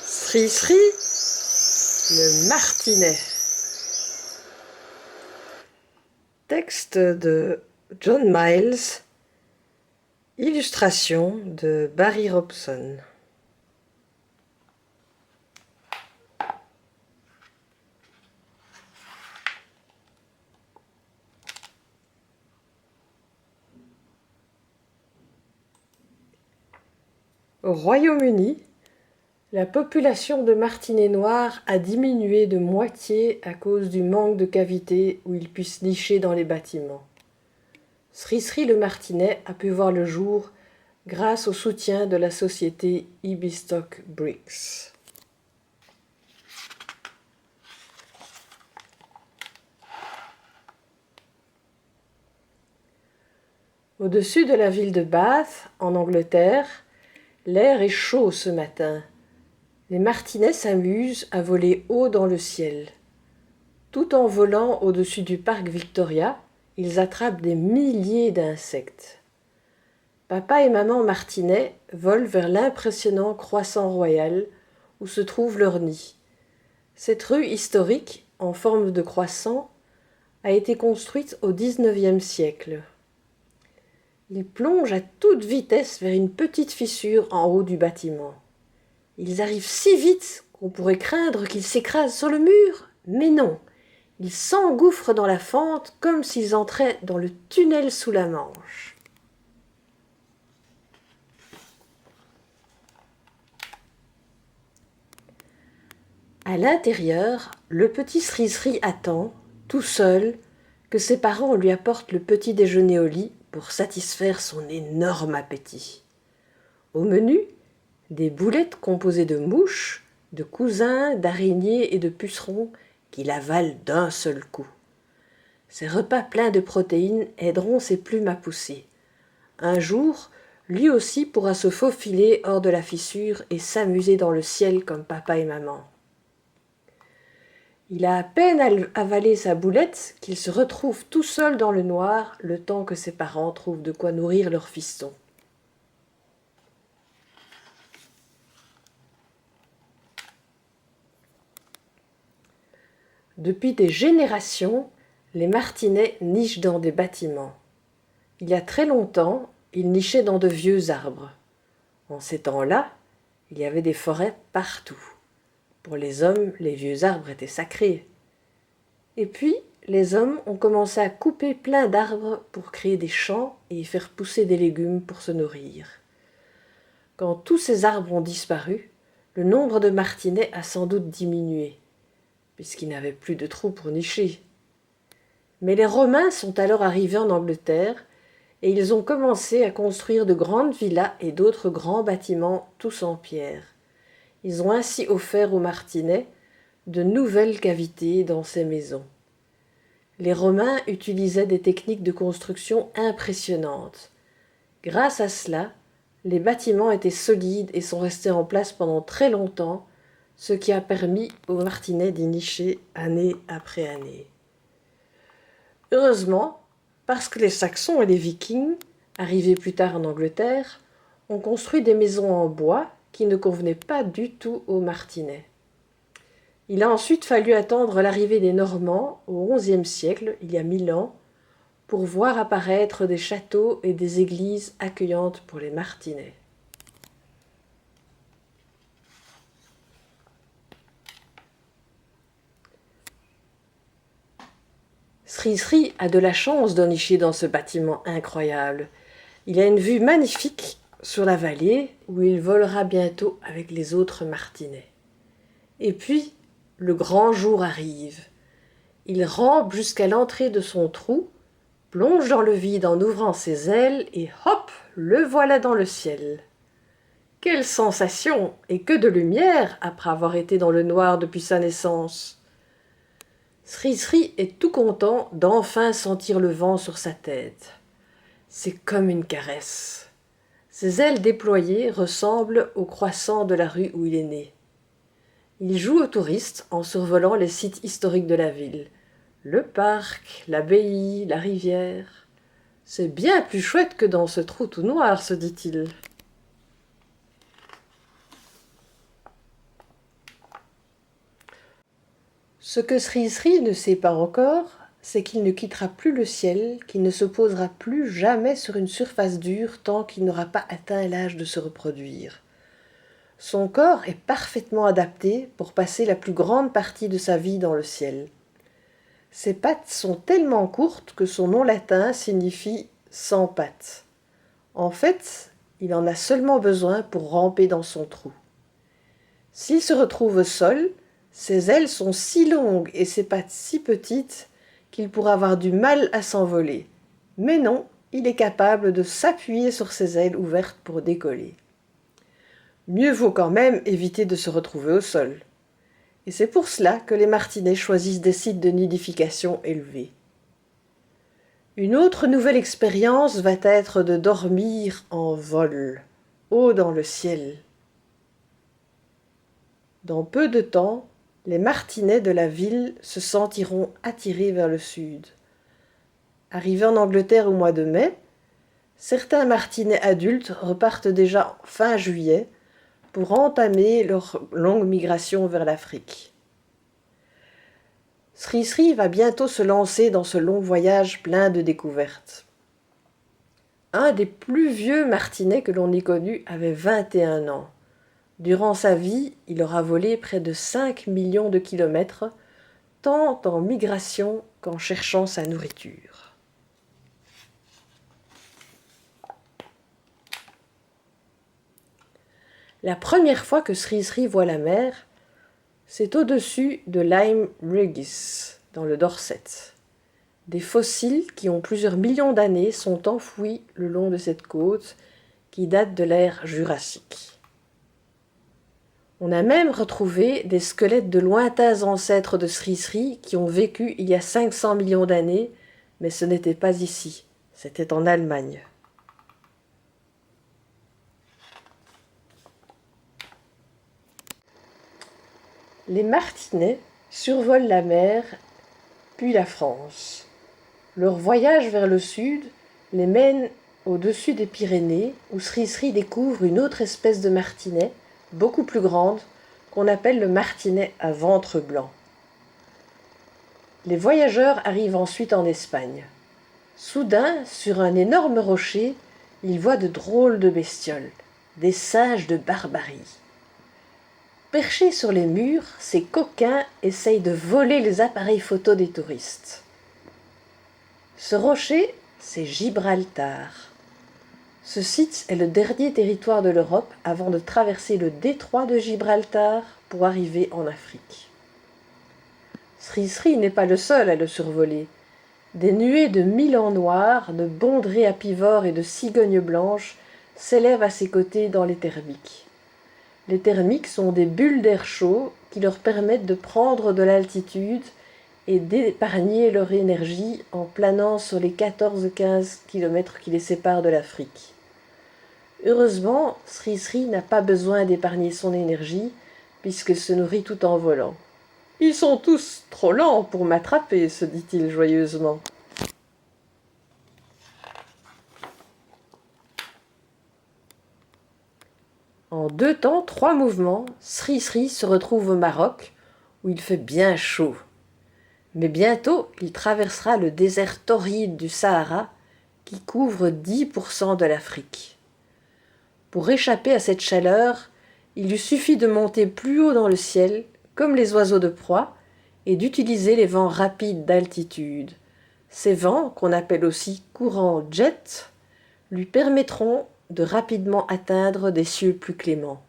Sri Sri, le martinet. Texte de John Miles, illustration de Barry Robson. Au Royaume-Uni, la population de martinets noirs a diminué de moitié à cause du manque de cavités où ils puissent nicher dans les bâtiments. Sri Sri le martinet a pu voir le jour grâce au soutien de la société Ibistock Bricks. Au-dessus de la ville de Bath, en Angleterre, l'air est chaud ce matin. Les martinets s'amusent à voler haut dans le ciel. Tout en volant au-dessus du parc Victoria, ils attrapent des milliers d'insectes. Papa et maman martinet volent vers l'impressionnant croissant royal où se trouve leur nid. Cette rue historique, en forme de croissant, a été construite au XIXe siècle. Ils plongent à toute vitesse vers une petite fissure en haut du bâtiment. Ils arrivent si vite qu'on pourrait craindre qu'ils s'écrasent sur le mur, mais non. Ils s'engouffrent dans la fente comme s'ils entraient dans le tunnel sous la Manche. À l'intérieur, le petit Sri Sri attend, tout seul, que ses parents lui apportent le petit déjeuner au lit pour satisfaire son énorme appétit. Au menu, des boulettes composées de mouches, de cousins, d'araignées et de pucerons qu'il avale d'un seul coup. Ces repas pleins de protéines aideront ses plumes à pousser. Un jour, lui aussi pourra se faufiler hors de la fissure et s'amuser dans le ciel comme papa et maman. Il a à peine avalé sa boulette qu'il se retrouve tout seul dans le noir le temps que ses parents trouvent de quoi nourrir leur fiston. Depuis des générations, les martinets nichent dans des bâtiments. Il y a très longtemps, ils nichaient dans de vieux arbres. En ces temps-là, il y avait des forêts partout. Pour les hommes, les vieux arbres étaient sacrés. Et puis, les hommes ont commencé à couper plein d'arbres pour créer des champs et y faire pousser des légumes pour se nourrir. Quand tous ces arbres ont disparu, le nombre de martinets a sans doute diminué, puisqu'ils n'avaient plus de trous pour nicher. Mais les Romains sont alors arrivés en Angleterre et ils ont commencé à construire de grandes villas et d'autres grands bâtiments, tous en pierre. Ils ont ainsi offert aux martinets de nouvelles cavités dans ces maisons. Les Romains utilisaient des techniques de construction impressionnantes. Grâce à cela, les bâtiments étaient solides et sont restés en place pendant très longtemps, ce qui a permis aux martinets d'y nicher année après année. Heureusement, parce que les Saxons et les Vikings, arrivés plus tard en Angleterre, ont construit des maisons en bois qui ne convenaient pas du tout aux martinets. Il a ensuite fallu attendre l'arrivée des Normands au XIe siècle, il y a 1000 ans, pour voir apparaître des châteaux et des églises accueillantes pour les martinets. Sri Sri a de la chance de nicher dans ce bâtiment incroyable. Il a une vue magnifique sur la vallée où il volera bientôt avec les autres martinets. Et puis, le grand jour arrive. Il rampe jusqu'à l'entrée de son trou, plonge dans le vide en ouvrant ses ailes et hop, le voilà dans le ciel. Quelle sensation et que de lumière après avoir été dans le noir depuis sa naissance. Sri Sri est tout content d'enfin sentir le vent sur sa tête. C'est comme une caresse. Ses ailes déployées ressemblent au croissant de la rue où il est né. Il joue aux touristes en survolant les sites historiques de la ville. Le parc, l'abbaye, la rivière. C'est bien plus chouette que dans ce trou tout noir, se dit-il. Ce que Sri Sri ne sait pas encore, c'est qu'il ne quittera plus le ciel, qu'il ne se posera plus jamais sur une surface dure tant qu'il n'aura pas atteint l'âge de se reproduire. Son corps est parfaitement adapté pour passer la plus grande partie de sa vie dans le ciel. Ses pattes sont tellement courtes que son nom latin signifie « sans pattes ». En fait, il en a seulement besoin pour ramper dans son trou. S'il se retrouve au sol, ses ailes sont si longues et ses pattes si petites qu'il pourra avoir du mal à s'envoler. Mais non, il est capable de s'appuyer sur ses ailes ouvertes pour décoller. Mieux vaut quand même éviter de se retrouver au sol. Et c'est pour cela que les martinets choisissent des sites de nidification élevés. Une autre nouvelle expérience va être de dormir en vol, haut dans le ciel. Dans peu de temps, les martinets de la ville se sentiront attirés vers le sud. Arrivés en Angleterre au mois de mai, certains martinets adultes repartent déjà fin juillet pour entamer leur longue migration vers l'Afrique. Sri Sri va bientôt se lancer dans ce long voyage plein de découvertes. Un des plus vieux martinets que l'on ait connu avait 21 ans. Durant sa vie, il aura volé près de 5 millions de kilomètres, tant en migration qu'en cherchant sa nourriture. La première fois que Sri Sri voit la mer, c'est au-dessus de Lyme Regis, dans le Dorset. Des fossiles qui ont plusieurs millions d'années sont enfouis le long de cette côte qui date de l'ère jurassique. On a même retrouvé des squelettes de lointains ancêtres de Sri Sri qui ont vécu il y a 500 millions d'années, mais ce n'était pas ici, c'était en Allemagne. Les martinets survolent la mer, puis la France. Leur voyage vers le sud les mène au-dessus des Pyrénées, où Sri Sri découvre une autre espèce de martinet, beaucoup plus grande, qu'on appelle le martinet à ventre blanc. Les voyageurs arrivent ensuite en Espagne. Soudain, sur un énorme rocher, ils voient de drôles de bestioles, des singes de barbarie. Perchés sur les murs, ces coquins essayent de voler les appareils photo des touristes. Ce rocher, c'est Gibraltar. Ce site est le dernier territoire de l'Europe avant de traverser le détroit de Gibraltar pour arriver en Afrique. Sri Sri n'est pas le seul à le survoler. Des nuées de milans noirs, de bondrées apivores et de cigognes blanches s'élèvent à ses côtés dans les thermiques. Les thermiques sont des bulles d'air chaud qui leur permettent de prendre de l'altitude et d'épargner leur énergie en planant sur les 14-15 km qui les séparent de l'Afrique. Heureusement, Sri Sri n'a pas besoin d'épargner son énergie puisqu'il se nourrit tout en volant. « Ils sont tous trop lents pour m'attraper », se dit-il joyeusement. En 2 temps, 3 mouvements, Sri Sri se retrouve au Maroc, où il fait bien chaud. Mais bientôt, il traversera le désert torride du Sahara, qui couvre 10% de l'Afrique. Pour échapper à cette chaleur, il lui suffit de monter plus haut dans le ciel, comme les oiseaux de proie, et d'utiliser les vents rapides d'altitude. Ces vents, qu'on appelle aussi courants jet, lui permettront de rapidement atteindre des cieux plus cléments.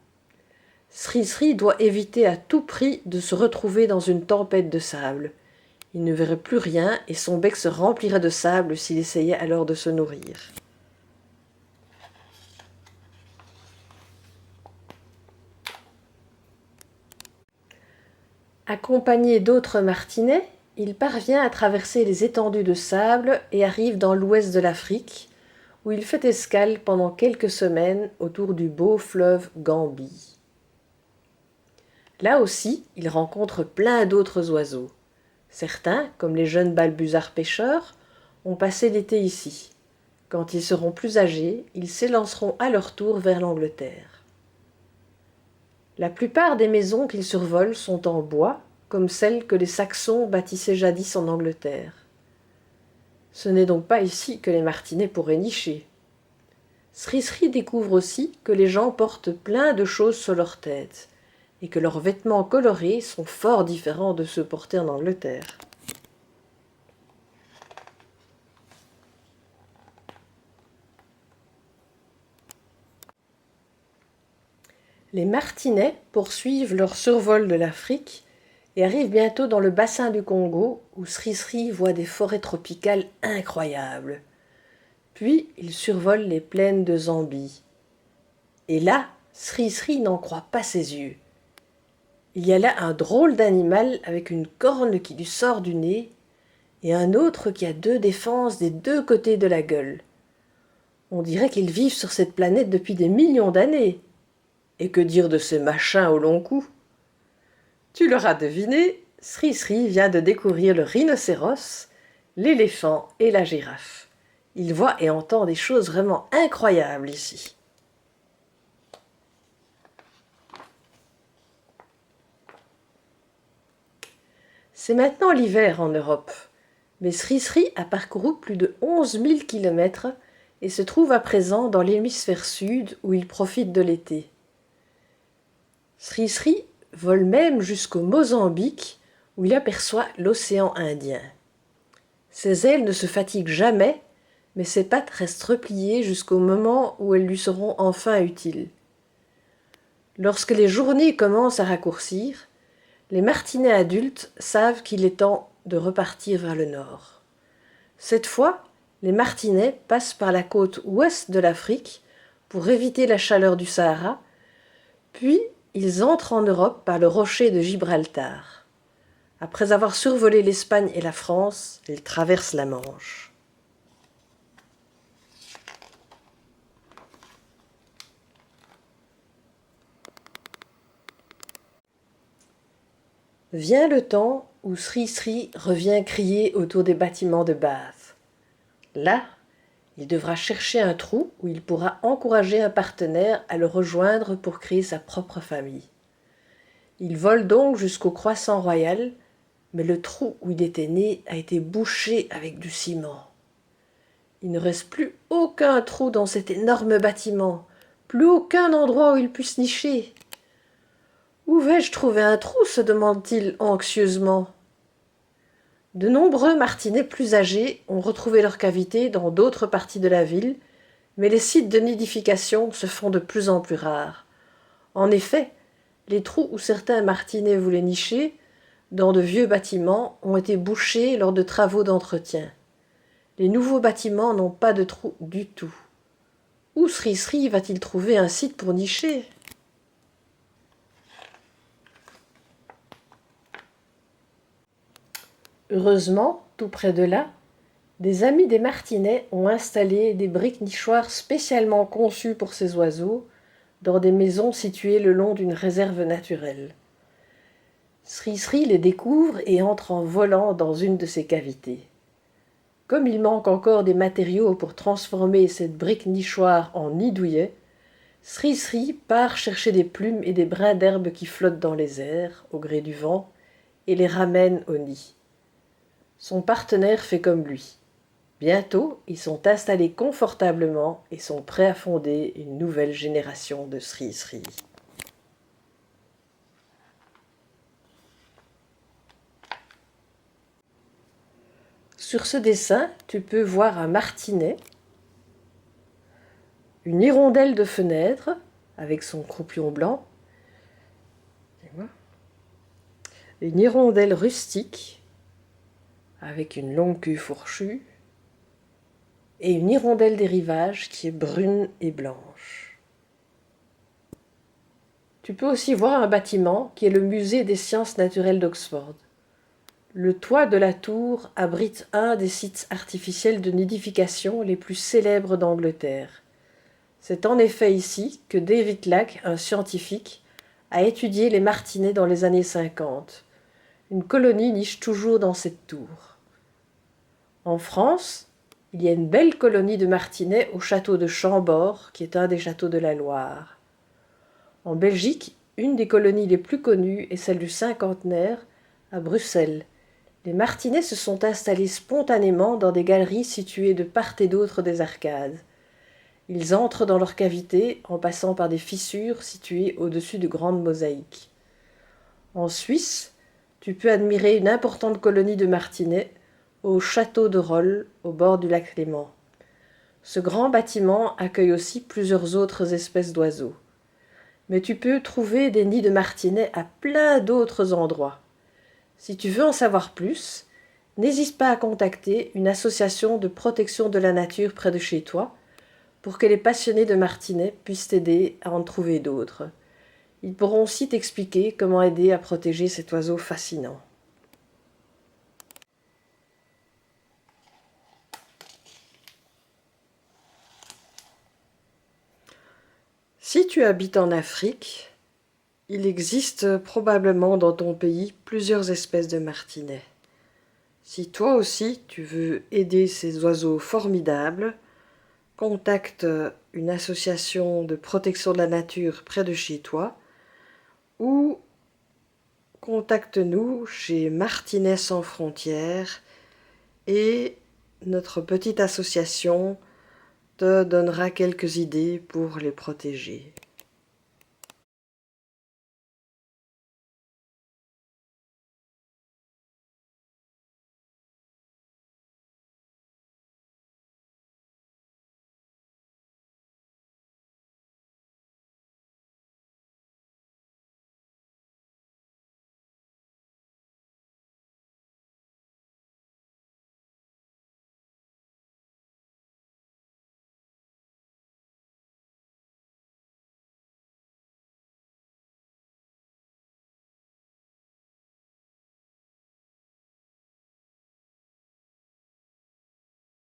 Sri Sri doit éviter à tout prix de se retrouver dans une tempête de sable. Il ne verrait plus rien et son bec se remplirait de sable s'il essayait alors de se nourrir. Accompagné d'autres martinets, il parvient à traverser les étendues de sable et arrive dans l'ouest de l'Afrique, où il fait escale pendant quelques semaines autour du beau fleuve Gambie. Là aussi, il rencontre plein d'autres oiseaux. Certains, comme les jeunes balbuzards pêcheurs, ont passé l'été ici. Quand ils seront plus âgés, ils s'élanceront à leur tour vers l'Angleterre. La plupart des maisons qu'ils survolent sont en bois, comme celles que les Saxons bâtissaient jadis en Angleterre. Ce n'est donc pas ici que les martinets pourraient nicher. Sri Sri découvre aussi que les gens portent plein de choses sur leur tête et que leurs vêtements colorés sont fort différents de ceux portés en Angleterre. Les martinets poursuivent leur survol de l'Afrique et arrivent bientôt dans le bassin du Congo où Sri Sri voit des forêts tropicales incroyables. Puis ils survolent les plaines de Zambie. Et là, Sri Sri n'en croit pas ses yeux. Il y a là un drôle d'animal avec une corne qui lui sort du nez et un autre qui a 2 défenses des 2 côtés de la gueule. On dirait qu'ils vivent sur cette planète depuis des millions d'années. Et que dire de ces machins au long cou? Tu l'auras deviné, Sri Sri vient de découvrir le rhinocéros, l'éléphant et la girafe. Il voit et entend des choses vraiment incroyables ici. C'est maintenant l'hiver en Europe, mais Sri Sri a parcouru plus de 11 000 kilomètres et se trouve à présent dans l'hémisphère sud où il profite de l'été. Sri Sri vole même jusqu'au Mozambique où il aperçoit l'océan Indien. Ses ailes ne se fatiguent jamais, mais ses pattes restent repliées jusqu'au moment où elles lui seront enfin utiles. Lorsque les journées commencent à raccourcir, les martinets adultes savent qu'il est temps de repartir vers le nord. Cette fois, les martinets passent par la côte ouest de l'Afrique pour éviter la chaleur du Sahara, puis ils entrent en Europe par le rocher de Gibraltar. Après avoir survolé l'Espagne et la France, ils traversent la Manche. Vient le temps où Sri Sri revient crier autour des bâtiments de Bath. Là, il devra chercher un trou où il pourra encourager un partenaire à le rejoindre pour créer sa propre famille. Il vole donc jusqu'au Croissant Royal, mais le trou où il était né a été bouché avec du ciment. Il ne reste plus aucun trou dans cet énorme bâtiment, plus aucun endroit où il puisse nicher. Où vais-je trouver un trou, se demande-t-il anxieusement. De nombreux martinets plus âgés ont retrouvé leur cavité dans d'autres parties de la ville, mais les sites de nidification se font de plus en plus rares. En effet, les trous où certains martinets voulaient nicher, dans de vieux bâtiments, ont été bouchés lors de travaux d'entretien. Les nouveaux bâtiments n'ont pas de trous du tout. Où Sri Sri va-t-il trouver un site pour nicher ? Heureusement, tout près de là, des amis des martinets ont installé des briques nichoirs spécialement conçues pour ces oiseaux dans des maisons situées le long d'une réserve naturelle. Sri Sri les découvre et entre en volant dans une de ces cavités. Comme il manque encore des matériaux pour transformer cette brique nichoir en nid douillet, Sri Sri part chercher des plumes et des brins d'herbe qui flottent dans les airs, au gré du vent, et les ramène au nid. Son partenaire fait comme lui. Bientôt, ils sont installés confortablement et sont prêts à fonder une nouvelle génération de Sri Sri. Sur ce dessin, tu peux voir un martinet, une hirondelle de fenêtre avec son croupion blanc, une hirondelle rustique avec une longue queue fourchue, et une hirondelle des rivages qui est brune et blanche. Tu peux aussi voir un bâtiment qui est le musée des sciences naturelles d'Oxford. Le toit de la tour abrite un des sites artificiels de nidification les plus célèbres d'Angleterre. C'est en effet ici que David Lack, un scientifique, a étudié les martinets dans les années 50. Une colonie niche toujours dans cette tour. En France, il y a une belle colonie de martinets au château de Chambord, qui est un des châteaux de la Loire. En Belgique, une des colonies les plus connues est celle du Cinquantenaire, À Bruxelles, les martinets se sont installés spontanément dans des galeries situées de part et d'autre des arcades. Ils entrent dans leurs cavités en passant par des fissures situées au-dessus de grandes mosaïques. En Suisse, tu peux admirer une importante colonie de martinets au château de Rolle, au bord du lac Léman. Ce grand bâtiment accueille aussi plusieurs autres espèces d'oiseaux. Mais tu peux trouver des nids de martinets à plein d'autres endroits. Si tu veux en savoir plus, n'hésite pas à contacter une association de protection de la nature près de chez toi pour que les passionnés de martinets puissent t'aider à en trouver d'autres. Ils pourront aussi t'expliquer comment aider à protéger cet oiseau fascinant. Si tu habites en Afrique, il existe probablement dans ton pays plusieurs espèces de martinets. Si toi aussi tu veux aider ces oiseaux formidables, contacte une association de protection de la nature près de chez toi ou contacte-nous chez Martinets sans frontières et notre petite association te donnera quelques idées pour les protéger.